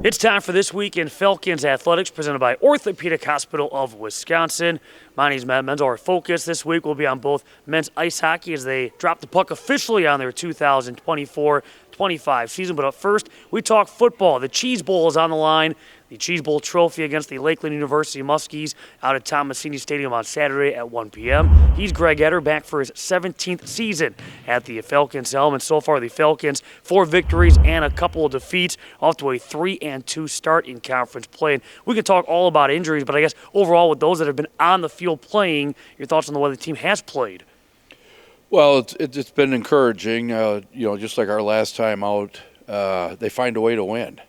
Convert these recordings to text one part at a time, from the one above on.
It's time for This Week in Falcons Athletics, presented by Orthopedic Hospital of Wisconsin. My name's Matt Menzel. Our focus this week will be on both men's ice hockey as they drop the puck officially on their 2024-25 season. But up first, we talk football. The Cheese Bowl is on the line. The Cheese Bowl trophy against the Lakeland University Muskies out at Thomasini Stadium on Saturday at 1 p.m. He's Greg Etter, back for his 17th season at the Falcons helm. And so far, the Falcons, 4 victories and a couple of defeats, off to a 3-2 start in conference play. And we could talk all about injuries, but I guess overall with those that have been on the field playing, your thoughts on the way the team has played? Well, it's been encouraging. Just like our last time out, they find a way to win.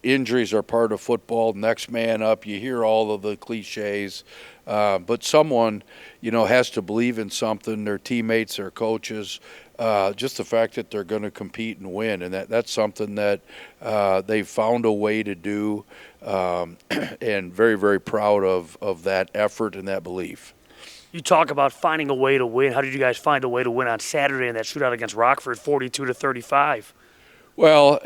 Injuries are part of football. Next man up. You hear all of the cliches, but someone, has to believe in something. Their teammates, their coaches, just the fact that they're going to compete and win, and that's something that they've found a way to do, and very, very proud of that effort and that belief. You talk about finding a way to win. How did you guys find a way to win on Saturday in that shootout against Rockford, 42-35? Well,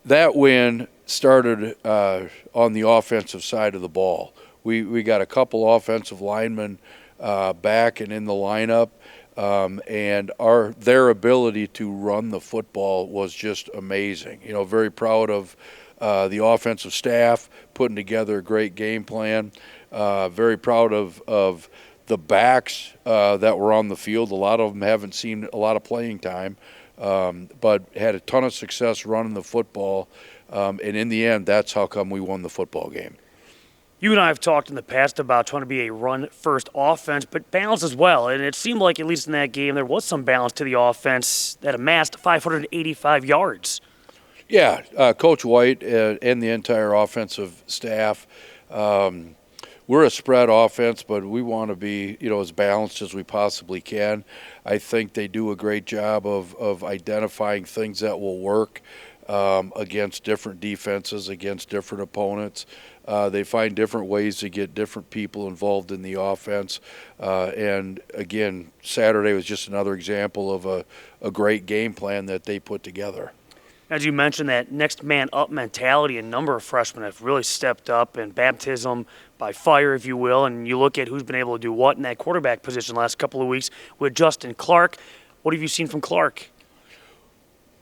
that win started on the offensive side of the ball. We got a couple offensive linemen back and in the lineup, and their ability to run the football was just amazing. Very proud of the offensive staff putting together a great game plan. Very proud of the backs that were on the field. A lot of them haven't seen a lot of playing time, but had a ton of success running the football. And in the end, that's how come we won the football game. You and I have talked in the past about trying to be a run-first offense, but balance as well. And it seemed like, at least in that game, there was some balance to the offense that amassed 585 yards. Yeah, Coach White and the entire offensive staff, we're a spread offense, but we want to be, as balanced as we possibly can. I think they do a great job of identifying things that will work against different defenses, against different opponents. They find different ways to get different people involved in the offense. And, again, Saturday was just another example of a great game plan that they put together. As you mentioned, that next man up mentality, a number of freshmen have really stepped up, and baptism by fire, if you will. And you look at who's been able to do what in that quarterback position the last couple of weeks with Justin Clark. What have you seen from Clark?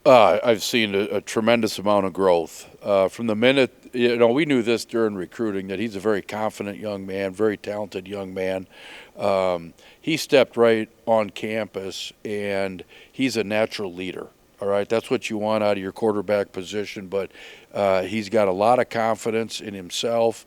I've seen a tremendous amount of growth. From the minute, we knew this during recruiting, that he's a very confident young man, very talented young man. He stepped right on campus, and he's a natural leader. All right, that's what you want out of your quarterback position, but he's got a lot of confidence in himself.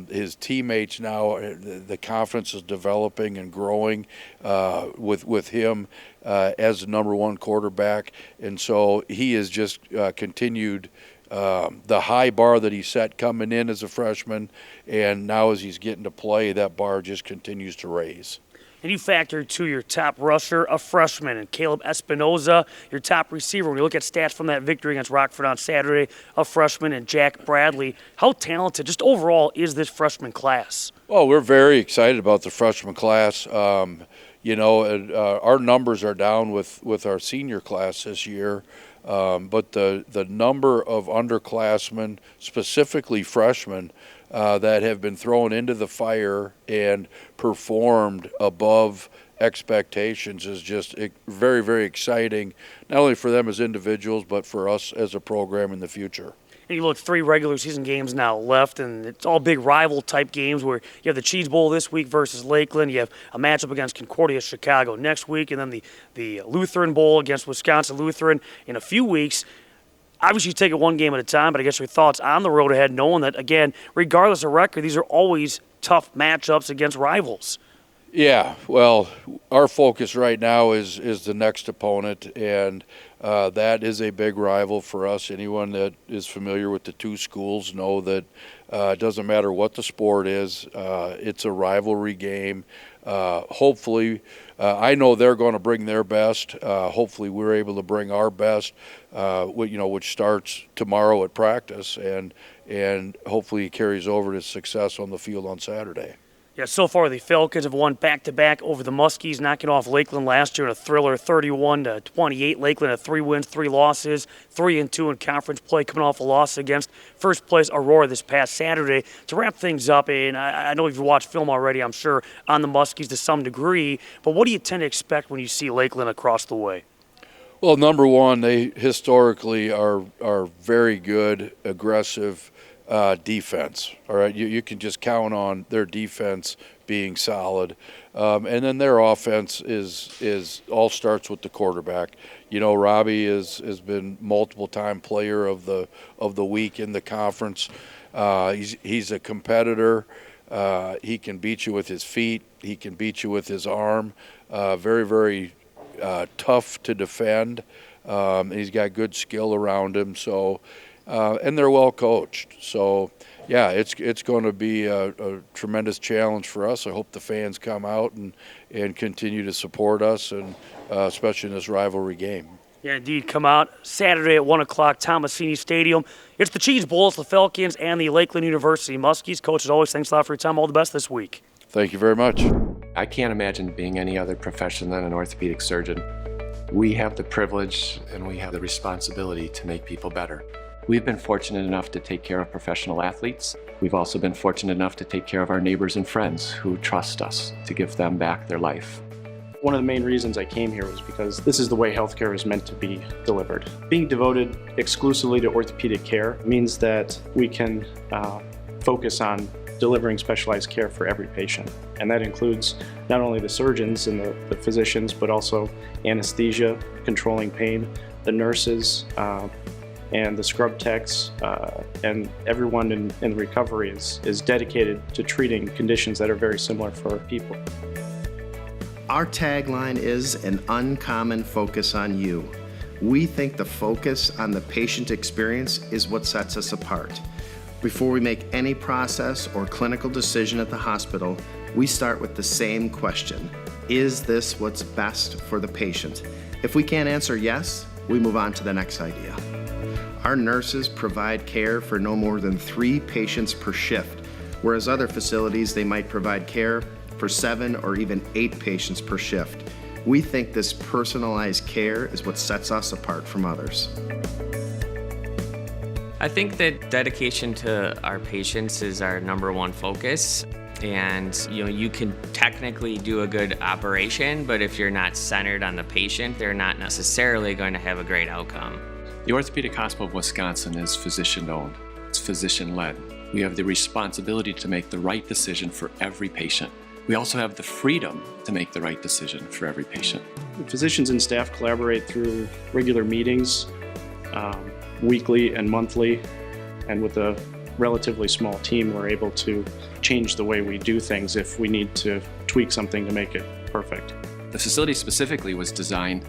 His teammates now, the confidence is developing and growing with him as the number one quarterback, and so he has just continued the high bar that he set coming in as a freshman, and now as he's getting to play, that bar just continues to raise. And you factor to your top rusher, a freshman, and Caleb Espinoza, your top receiver. When you look at stats from that victory against Rockford on Saturday, a freshman, and Jack Bradley, how talented, just overall, is this freshman class? Well, we're very excited about the freshman class. Our numbers are down with our senior class this year, but the number of underclassmen, specifically freshmen, that have been thrown into the fire and performed above expectations is just very, very exciting, not only for them as individuals, but for us as a program in the future. And you look, 3 regular season games now left, and it's all big rival-type games where you have the Cheese Bowl this week versus Lakeland. You have a matchup against Concordia Chicago next week, and then the Lutheran Bowl against Wisconsin Lutheran in a few weeks. Obviously, you take it one game at a time, but I guess your thoughts on the road ahead, knowing that, again, regardless of record, these are always tough matchups against rivals. Yeah, well, our focus right now is the next opponent, and that is a big rival for us. Anyone that is familiar with the two schools know that it doesn't matter what the sport is, it's a rivalry game. Hopefully, I know they're going to bring their best. Hopefully, we're able to bring our best, which starts tomorrow at practice, and hopefully carries over to success on the field on Saturday. Yeah, so far the Falcons have won back-to-back over the Muskies, knocking off Lakeland last year in a thriller, 31-28. Lakeland had 3 wins, 3 losses, 3-2 in conference play, coming off a loss against first-place Aurora this past Saturday. To wrap things up, and I know you've watched film already, I'm sure, on the Muskies to some degree, but what do you tend to expect when you see Lakeland across the way? Well, number one, they historically are very good, aggressive defense. All right, you can just count on their defense being solid, and then their offense is all starts with the quarterback. You know, Robbie has been multiple-time player of the week in the conference. He's a competitor. He can beat you with his feet. He can beat you with his arm. Very, very tough to defend. He's got good skill around him. So. And they're well coached. So, yeah, it's going to be a tremendous challenge for us. I hope the fans come out and continue to support us, and especially in this rivalry game. Yeah, indeed. Come out Saturday at 1 o'clock, Tomasini Stadium. It's the Cheese Bulls, the Falcons, and the Lakeland University Muskies. Coach, as always, thanks a lot for your time. All the best this week. Thank you very much. I can't imagine being any other profession than an orthopedic surgeon. We have the privilege and we have the responsibility to make people better. We've been fortunate enough to take care of professional athletes. We've also been fortunate enough to take care of our neighbors and friends who trust us to give them back their life. One of the main reasons I came here was because this is the way healthcare is meant to be delivered. Being devoted exclusively to orthopedic care means that we can focus on delivering specialized care for every patient. And that includes not only the surgeons and the physicians, but also anesthesia, controlling pain, the nurses, and the scrub techs, and everyone in recovery is dedicated to treating conditions that are very similar for people. Our tagline is an uncommon focus on you. We think the focus on the patient experience is what sets us apart. Before we make any process or clinical decision at the hospital, we start with the same question: is this what's best for the patient? If we can't answer yes, we move on to the next idea. Our nurses provide care for no more than 3 patients per shift, whereas other facilities, they might provide care for 7 or even 8 patients per shift. We think this personalized care is what sets us apart from others. I think that dedication to our patients is our number one focus. And you can technically do a good operation, but if you're not centered on the patient, they're not necessarily going to have a great outcome. The Orthopedic Hospital of Wisconsin is physician-owned. It's physician-led. We have the responsibility to make the right decision for every patient. We also have the freedom to make the right decision for every patient. Physicians and staff collaborate through regular meetings, weekly and monthly, and with a relatively small team, we're able to change the way we do things if we need to tweak something to make it perfect. The facility specifically was designed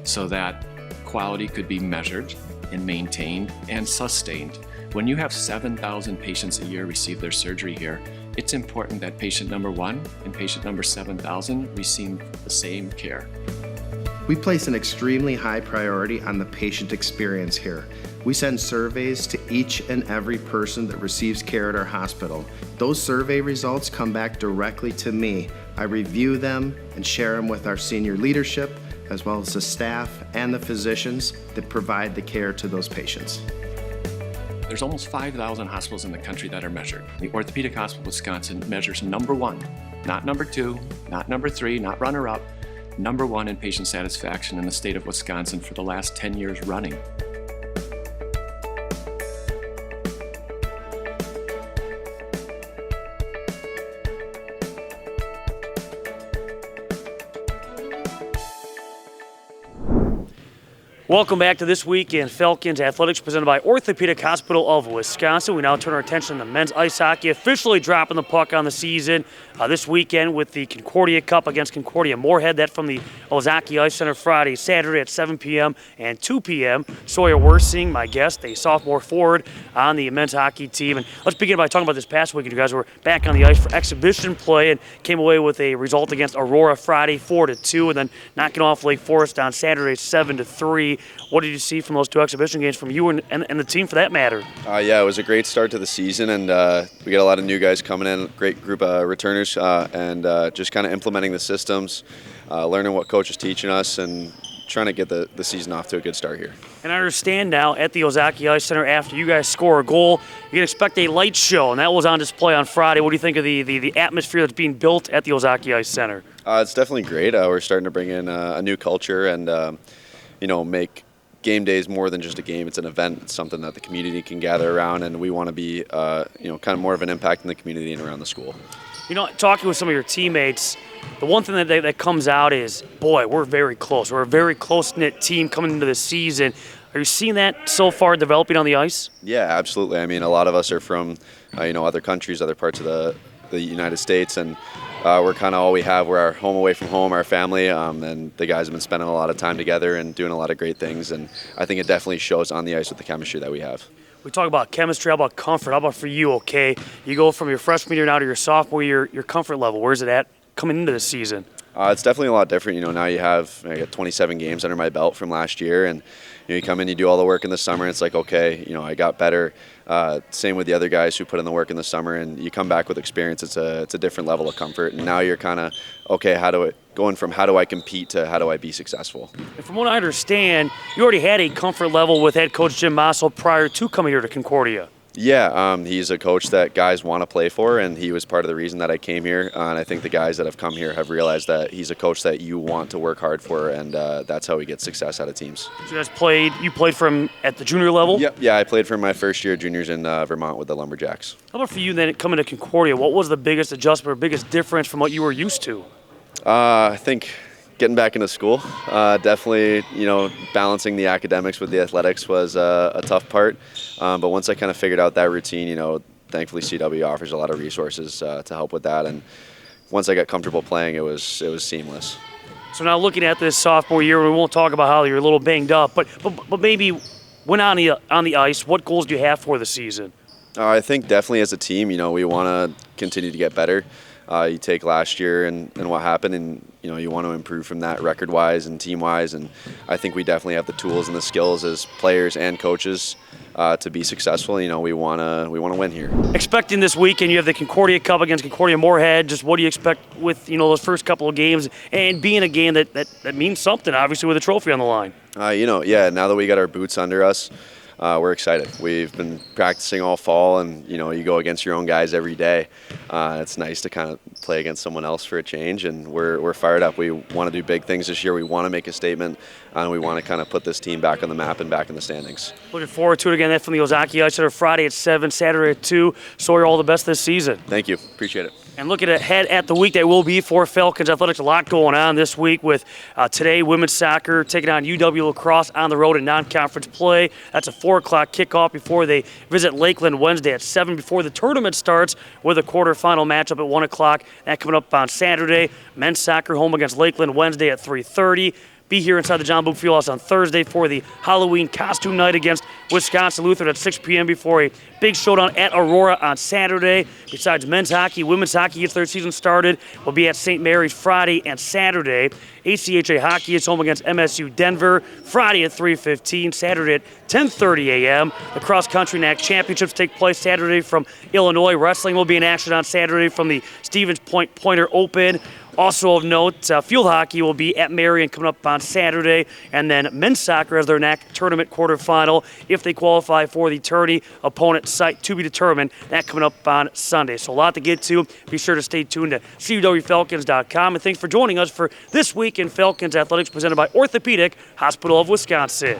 so that quality could be measured and maintained and sustained. When you have 7,000 patients a year receive their surgery here, it's important that patient number 1 and patient number 7,000 receive the same care. We place an extremely high priority on the patient experience here. We send surveys to each and every person that receives care at our hospital. Those survey results come back directly to me. I review them and share them with our senior leadership, as well as the staff and the physicians that provide the care to those patients. There's almost 5,000 hospitals in the country that are measured. The Orthopedic Hospital of Wisconsin measures number 1, not number 2, not number 3, not runner-up, number 1 in patient satisfaction in the state of Wisconsin for the last 10 years running. Welcome back to This Week in Falcons Athletics, presented by Orthopedic Hospital of Wisconsin. We now turn our attention to men's ice hockey, officially dropping the puck on the season this weekend with the Concordia Cup against Concordia Moorhead. That from the Ozaki Ice Center Friday, Saturday at 7 p.m. and 2 p.m. Sawyer Worsing, my guest, a sophomore forward on the men's hockey team. And let's begin by talking about this past weekend. You guys were back on the ice for exhibition play and came away with a result against Aurora Friday, 4-2, and then knocking off Lake Forest on Saturday, 7-3. Friday. What did you see from those 2 exhibition games from you and the team for that matter? Yeah, it was a great start to the season, and we got a lot of new guys coming in, great group of returners, and just kind of implementing the systems, learning what coach is teaching us, and trying to get the season off to a good start here. And I understand now at the Ozaki Ice Center, after you guys score a goal, you can expect a light show, and that was on display on Friday. What do you think of the atmosphere that's being built at the Ozaki Ice Center? It's definitely great. We're starting to bring in a new culture and, make game days more than just a game. It's an event. It's something that the community can gather around, and we want to be, kind of more of an impact in the community and around the school. Talking with some of your teammates, the one thing that comes out is, boy, we're very close. We're a very close-knit team coming into the season. Are you seeing that so far developing on the ice? Yeah, absolutely. I mean, a lot of us are from, other countries, other parts of the United States, and we're kind of all we have. We're our home away from home, our family, and the guys have been spending a lot of time together and doing a lot of great things, and I think it definitely shows on the ice with the chemistry that we have. We talk about chemistry, how about comfort? How about for you, okay? You go from your freshman year now to your sophomore year, your comfort level, where's it at coming into the season? It's definitely a lot different. Now I got 27 games under my belt from last year, and you come in, you do all the work in the summer, and it's like, okay, I got better. Same with the other guys who put in the work in the summer, and you come back with experience. It's a different level of comfort, and now you're kind of, okay, going from how do I compete to how do I be successful. And from what I understand, you already had a comfort level with head coach Jim Mossel prior to coming here to Concordia. Yeah, he's a coach that guys want to play for, and he was part of the reason that I came here. And I think the guys that have come here have realized that he's a coach that you want to work hard for, and that's how we get success out of teams. So you played for him at the junior level? Yep. Yeah, I played for my first year juniors in Vermont with the Lumberjacks. How about for you then coming to Concordia? What was the biggest adjustment or biggest difference from what you were used to? I think getting back into school, definitely, balancing the academics with the athletics was a tough part. But once I kind of figured out that routine, thankfully CW offers a lot of resources to help with that. And once I got comfortable playing, it was seamless. So now looking at this sophomore year, we won't talk about how you're a little banged up, but maybe when on the ice, what goals do you have for the season? I think definitely as a team, we want to continue to get better. You take last year and what happened, and you want to improve from that record-wise and team-wise, and I think we definitely have the tools and the skills as players and coaches to be successful. We want to win here. Expecting this weekend, you have the Concordia Cup against Concordia Moorhead. Just what do you expect with those first couple of games, and being a game that means something, obviously, with a trophy on the line? Now that we got our boots under us, we're excited. We've been practicing all fall, and you go against your own guys every day. It's nice to kind of play against someone else for a change, and we're fired up. We want to do big things this year. We want to make a statement, and we want to kind of put this team back on the map and back in the standings. Looking forward to it again. That's from the Ozaki Ice Center, Friday at 7, Saturday at 2. Sawyer, all the best this season. Thank you. Appreciate it. And looking ahead at the week that will be for Falcons Athletics, a lot going on this week with today women's soccer taking on UW Lacrosse on the road in non-conference play. That's a 4 o'clock kickoff before they visit Lakeland Wednesday at 7 before the tournament starts with a quarterfinal matchup at 1 o'clock. That coming up on Saturday. Men's soccer home against Lakeland Wednesday at 3:30. Be here inside the John Boog Fieldhouse on Thursday for the Halloween costume night against Wisconsin Lutheran at 6 p.m. before a big showdown at Aurora on Saturday. Besides men's hockey, women's hockey gets their season started. Will be at St. Mary's Friday and Saturday. ACHA hockey is home against MSU Denver Friday at 3:15, Saturday at 10:30 a.m. The cross country NAC championships take place Saturday from Illinois. Wrestling will be in action on Saturday from the Stevens Point Pointer Open. Also of note, field hockey will be at Marion coming up on Saturday, and then men's soccer has their NAC tournament quarterfinal. If they qualify for the tourney, opponent site to be determined. That coming up on Sunday. So a lot to get to. Be sure to stay tuned to CUWFalcons.com. And thanks for joining us for This Week in Falcons Athletics presented by Orthopedic Hospital of Wisconsin.